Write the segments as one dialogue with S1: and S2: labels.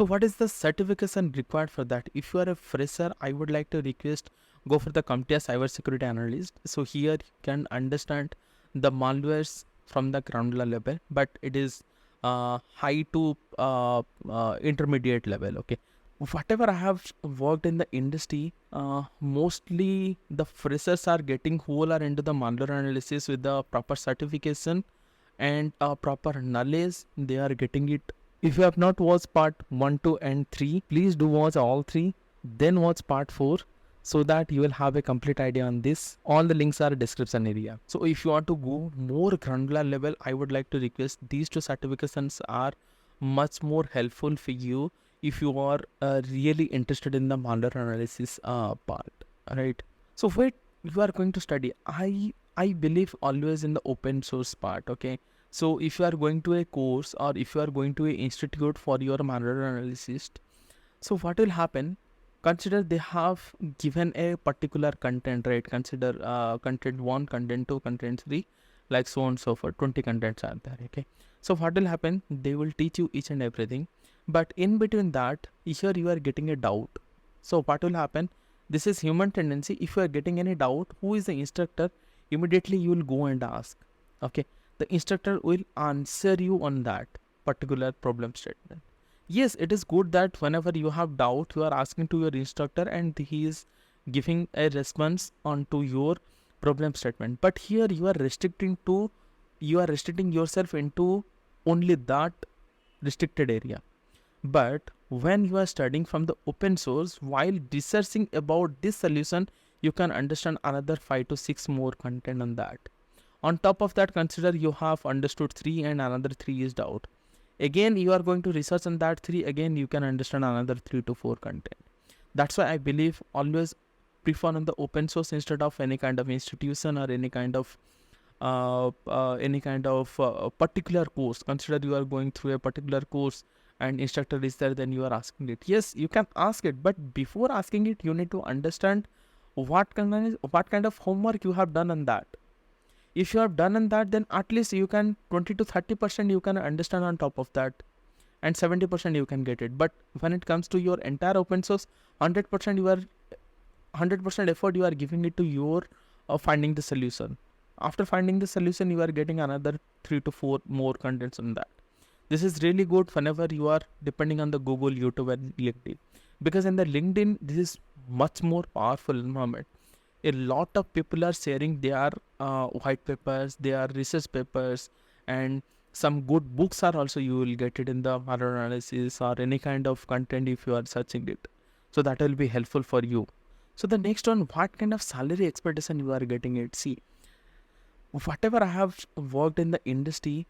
S1: So what is the certification required for that? If you are a fresher, I would like to request go for the CompTIA Cybersecurity Analyst. So here you can understand the malwares from the ground level, but it is high to intermediate level. Okay. Whatever I have worked in the industry, mostly the freshers are getting who are into the malware analysis with the proper certification and proper knowledge. They are getting it. If you have not watched part 1, 2 and 3, please do watch all 3, then watch part 4 so that you will have a complete idea on this. All the links are description area. So if you want to go more granular level, I would like to request these 2 certifications are much more helpful for you if you are really interested in the malware analysis part, right? So wait, you are going to study. I believe always in the open source part. Okay, so if you are going to a course or if you are going to a institute for your malware analysis, so what will happen? Consider they have given a particular content, right? Consider content 1, content 2, content 3, like so on and so forth. 20 contents are there. Okay, so what will happen? They will teach you each and everything, but in between that, here you are getting a doubt. So what will happen? This is human tendency. If you are getting any doubt, who is the instructor? Immediately you will go and ask. Okay, the instructor will answer you on that particular problem statement. Yes, it is good that whenever you have doubt, you are asking to your instructor and he is giving a response onto your problem statement. But here you are restricting yourself into only that restricted area. But when you are studying from the open source, while researching about this solution, you can understand another 5 to 6 more content on that. On top of that, consider you have understood 3 and another 3 is doubt. Again, you are going to research on that 3. Again, you can understand another 3 to 4 content. That's why I believe always prefer on the open source instead of any kind of institution or any kind of particular course. Consider you are going through a particular course and instructor is there, then you are asking it. Yes, you can ask it, but before asking it, you need to understand what kind of homework you have done on that. If you have done on that, then at least you can 20 to 30% you can understand on top of that, and 70% you can get it. But when it comes to your entire open source, 100% you are 100% effort you are giving it to your finding the solution. After finding the solution, you are getting another 3 to 4 more contents on that. This is really good whenever you are depending on the Google, YouTube and LinkedIn, because in the LinkedIn this is much more powerful environment. A lot of people are sharing their white papers, their research papers, and some good books are also, you will get it in the malware analysis or any kind of content if you are searching it. So that will be helpful for you. So the next one, what kind of salary expectation you are getting it? See, whatever I have worked in the industry,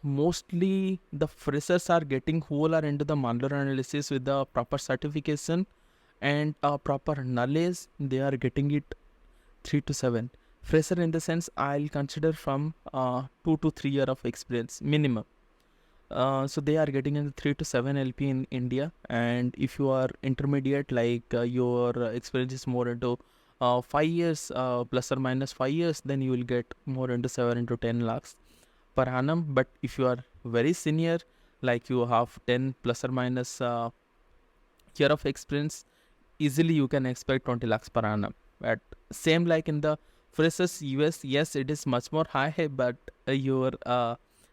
S1: mostly the freshers are getting who are into the malware analysis with the proper certification and proper knowledge. They are getting it 3 to 7. Fresher in the sense, I'll consider from 2 to 3 year of experience minimum. So they are getting in 3 to 7 LP in India, and if you are intermediate, like your experience is more into 5 years, plus or minus 5 years, then you will get more into 7 to 10 lakhs per annum. But if you are very senior, like you have 10 plus or minus year of experience, easily you can expect 20 lakhs per annum. But same like in the freshers US, yes, it is much more high, but your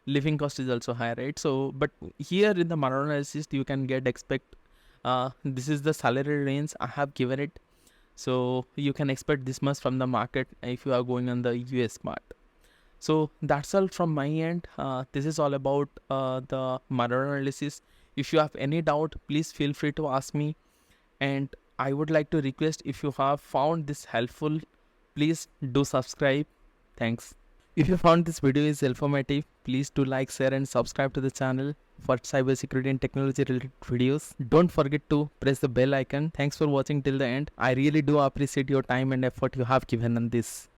S1: living cost is also high, right? So, but here in the malware analysis, you can expect this is the salary range I have given it. So you can expect this much from the market if you are going on the US part. So that's all from my end. This is all about the malware analysis. If you have any doubt, please feel free to ask me. And I would like to request, if you have found this helpful, please do subscribe. Thanks. If you found this video is informative, please do like, share and subscribe to the channel for cybersecurity and technology related videos. Don't forget to press the bell icon. Thanks for watching till the end. I really do appreciate your time and effort you have given on this.